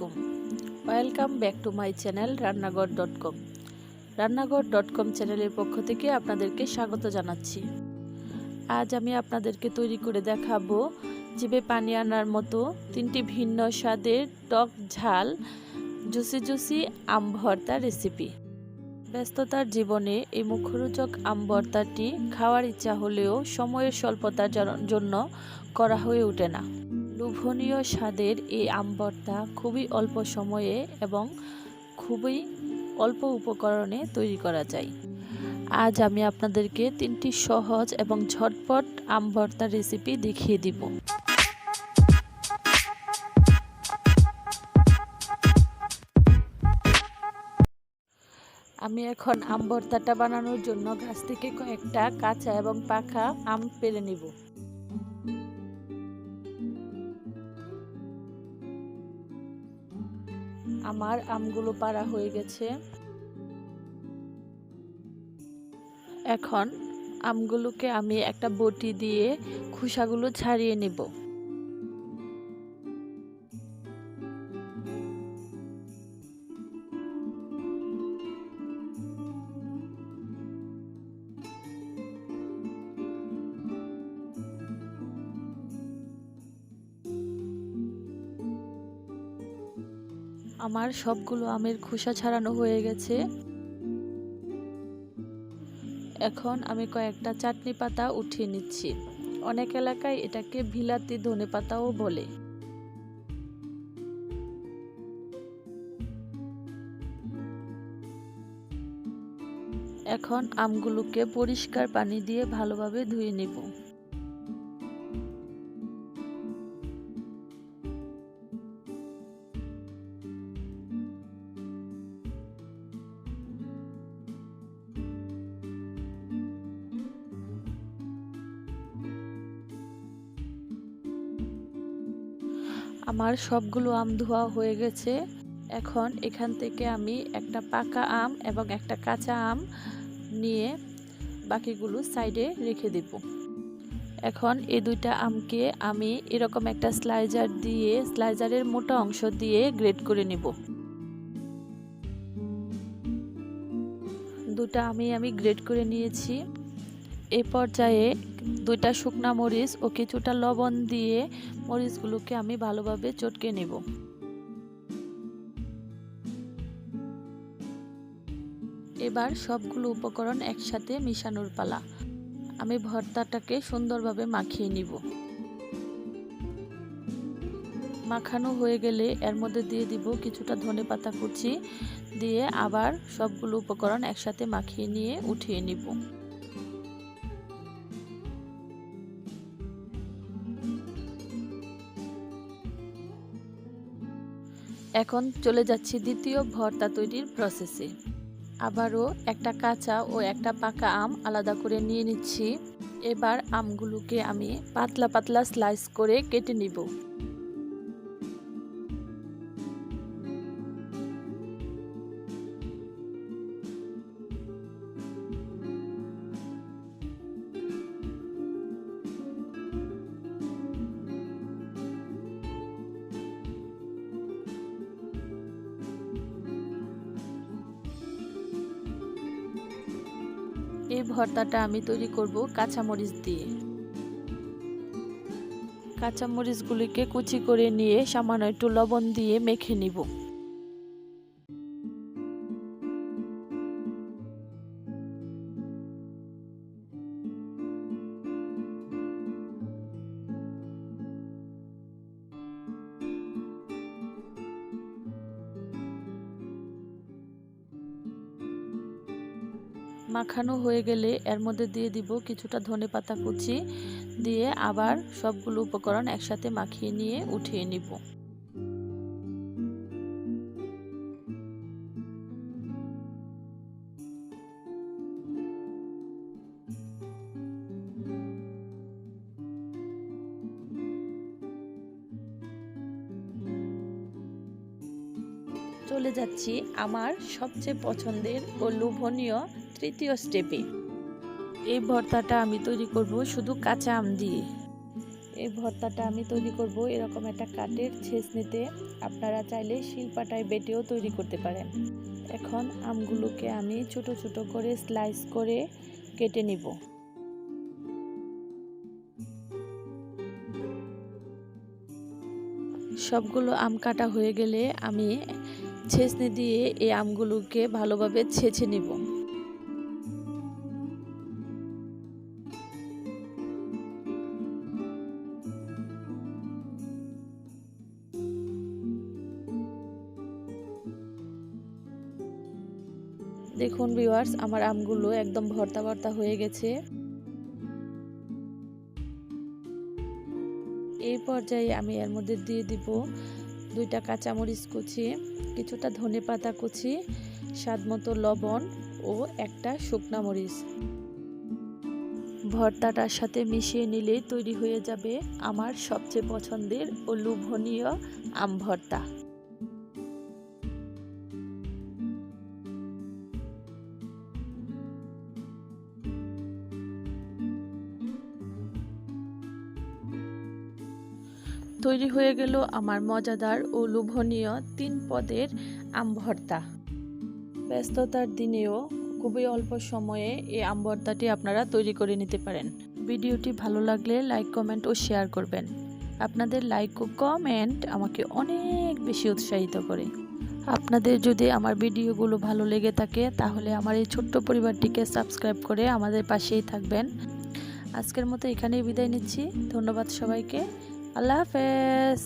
আলাইকুম। Welcome back to my channel ঘর.কম। ঘর.কম চ্যানেলের পক্ষ থেকে আপনাদেরকে স্বাগত জানাচ্ছি। আজ আমি আপনাদেরকে তৈরি করে দেখাবো জিভে পানি আনার মতো 3টি ভিন্ন স্বাদের টক ঝাল জুসি আম ভর্তা রেসিপি। ব্যস্ততার জীবনে এই মুখরোচক আম ভর্তাটি খাওয়ার ইচ্ছা হলেও সময়ের স্বল্পতার জন্য করা হয়ে ওঠে না। লোভনীয় স্বাদের এই আম ভর্তা খুবই অল্প সময়ে এবং খুবই অল্প উপকরণে তৈরি করা যায়। আজ আমি আপনাদেরকে 3টি সহজ এবং ঝটপট আম ভর্তা রেসিপি দেখিয়ে দিব। আমি এখন আম ভর্তাটা বানানোর জন্য গাছ থেকে কয়েকটা কাঁচা এবং পাকা আম পেড়ে নিব। আমার আমগুলো পাড়া হয়ে গেছে। এখন আমগুলোকে আমি একটা বটি দিয়ে খোসাগুলো ছাড়িয়ে নেব। আমার সবগুলো আমের খোসা ছাড়ানো হয়ে গেছে। এখন আমি কয়েকটা চাটনি পাতা উঠিয়ে নিচ্ছি। অনেক এলাকায় এটাকে বিলাতি ধনেপাতাও বলে। এখন আমগুলোকে পরিষ্কার পানি দিয়ে ভালোভাবে ধুয়ে নেব। আমার সবগুলো আম ধোয়া হয়ে গেছে। এখন এখান থেকে আমি একটা পাকা আম এবং একটা কাঁচা আম নিয়ে বাকিগুলো সাইডে রেখে দেব। এখন এই দুইটা আমকে আমি এরকম একটা স্লাইজারের মোটা অংশ দিয়ে গ্রেট করে নেব। দুটা আমি গ্রেট করে নিয়েছি। এই পর্যায়ে দুইটা শুকনা মরিচ ও কিছুটা লবণ দিয়ে মরিচগুলোকে আমি ভালোভাবে চটকে নেব। এবার সবগুলো উপকরণ একসাথে মিশানোর পালা। আমি ভর্তাটাকে সুন্দরভাবে মাখিয়ে নিব। মাখানো হয়ে গেলে এর মধ্যে দিয়ে দিব কিছুটা ধনেপাতা কুচি, দিয়ে আবার সবগুলো উপকরণ একসাথে মাখিয়ে নিয়ে উঠিয়ে নিব। এখন চলে যাচ্ছি দ্বিতীয় ভর্তা তৈরির প্রসেসে। আবারও একটা কাঁচা ও একটা পাকা আম আলাদা করে নিয়ে নিচ্ছি। এবার আমগুলোকে আমি পাতলা পাতলা স্লাইস করে কেটে নিব। এই ভর্তাটা আমি তৈরি করব কাঁচামরিচ দিয়ে। কাঁচামরিচগুলিকে কুচি করে নিয়ে সামান্য একটু লবণ দিয়ে মেখে নিব। মাখানো হয়ে গেলে এর মধ্যে দিয়ে দিব কিছুটা ধনেপাতা কুচি, দিয়ে আবার সবগুলো উপকরণ একসাথে মাখিয়ে নিয়ে উঠিয়ে নিব। চলে যাচ্ছি আমার সবচেয়ে পছন্দের ও লোভনীয় তৃতীয় স্টেপে। এই ভর্তাটা আমি তৈরি করব শুধু কাঁচা আম দিয়ে। এই ভর্তাটা আমি তৈরি করব এরকম একটা কাঠের ছেঁচনিতে। আপনারা চাইলে শিলপাটায় বেটেও তৈরি করতে পারেন। এখন আমগুলোকে আমি ছোট ছোট করে স্লাইস করে কেটে নিব। সবগুলো আম কাটা হয়ে গেলে আমি ছেঁচনি দিয়ে এই আমগুলোকে ভালোভাবে ছেঁচে নিব। দেখুন ভিউয়ার্স, আমার আমগুলো একদম ভর্তা ভর্তা হয়ে গেছে। এই পর্যায়ে আমি এর মধ্যে দিয়ে দিব 2টা কাঁচামরিচ কুচি, কিছুটা ধনেপাতা কুচি, স্বাদমতো লবণ ও একটা শুকনা মরিচ। ভর্তাটার সাথে মিশিয়ে নিলেই তৈরি হয়ে যাবে আমার সবচেয়ে পছন্দের ও লোভনীয় আম ভর্তা। তৈরি হয়ে গেল আমার মজাদার ও লোভনীয় 3 পদের আম ভর্তা। ব্যস্ততার দিনেও খুবই অল্প সময়ে এই আম ভর্তাটি আপনারা তৈরি করে নিতে পারেন। ভিডিওটি ভালো লাগলে লাইক, কমেন্ট ও শেয়ার করবেন। আপনাদের লাইক ও কমেন্ট আমাকে অনেক বেশি উৎসাহিত করে। আপনাদের যদি আমার ভিডিওগুলো ভালো লেগে থাকে তাহলে আমার এই ছোট্ট পরিবারটিকে সাবস্ক্রাইব করে আমাদের পাশেই থাকবেন। আজকের মতো এখানেই বিদায় নিচ্ছি। ধন্যবাদ সবাইকে। আল্লাহ হাফেজ।